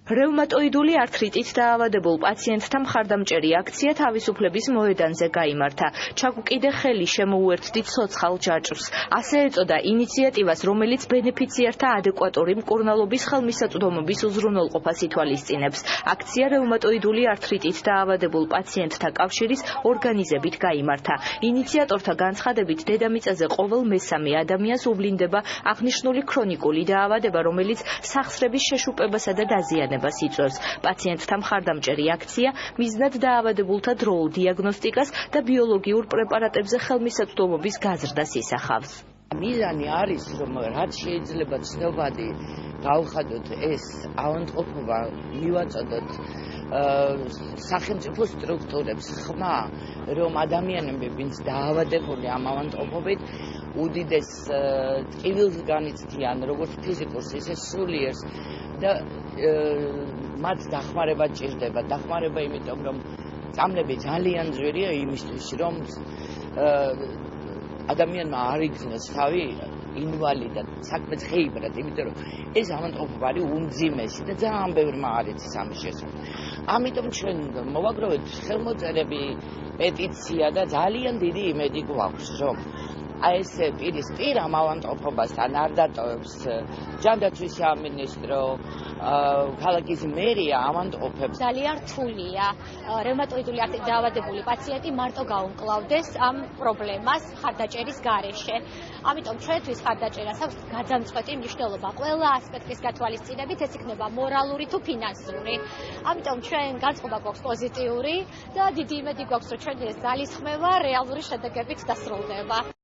რევმატოიდული ართრიტით დაავადებულ პაციენტთა მხარდამჭერი აქცია თავისუფლების მოედანზე გაიმართა. ჩაგუკიდე ხელი შემოუერთდით ცოცხალ ჯაჭვს. ასე ეწოდა ინიციატივას, რომელიც ბენეფიციართა ადეკვატური მკურნალობის ხელმისაწვდომობის უზრუნველყოფას ითვალისწინებს. აქცია რევმატოიდული ართრიტით დაავადებულ პაციენტთა კავშირის ორგანიზებით გაიმართა. ინიციატორთა განცხადებით, დედამიწაზე ყოველ მესამე ადამიანს უვლინდება აღნიშნული ქრონიკული დაავადება, რომელიც სახსრების შეშუპებასა და დაზიანებას იწვევს. პაციენტთა მხარდამჭერი აქცია მიზნად დაავადებულთა დროულ დიაგნოსტიკას და ბიოლოგიურ პრეპარატებზე ხელმისაწვდომობის გაზრდას ისახავს. მიზანი არის, რომ რაც შეიძლება ცნობადი გავხადოთ ეს ავადმყოფობა, მივაწოდოთ სახელმწიფო სტრუქტურებს ხმა, რომ ადამიანები, ვინც დაავადებული ამ ავადმყოფობით, უდიდეს ტკივილს განიცდიან, როგორც ფიზიკურს, ისე სულიერს და მათ დახმარება ჭირდება. დახმარება იმიტომ, რომ წამლები ძალიან ძვირია იმისთვის, რომ ადამიანმა არ იგრძნოს თავი ინვალიდად, საქმეც ხეიბრად, იმიტომ რომ ეს ავადმყოფობა არის უმძიმესი და ძალიან ბევრმა არ იცის ამის შესახებ. ამიტომ ჩვენ მოვაგროვეთ ხელმოწერები, პეტიცია და ძალიან დიდი იმედი გვაქვს, რომ ეს პირისპირ ამ ავადმყოფობასთან არ დატოვებს ჯანდაცვის სამინისტრო, ქალაქის მერია ავადმყოფებს. ძალიან რთულია რევმატოიდული ართრიტით დაავადებული პაციენტი მარტო გაუმკლავდეს ამ პრობლემას მხარდაჭერის გარეშე. ამიტომ ჩვენთვის მხარდაჭერას აქვს გაძამწყვეტი მნიშვნელობა. ყველა ასპექტის გათვალისწინებით ეს იქნება მორალური თუ ფინანსური. ამიტომ ჩვენ განწყობა გვაქვს პოზიტიური და დიდი იმედი გვაქვს, რომ ჩვენი ეს ძალისხმევა რეალური შედეგებით დასრულდება.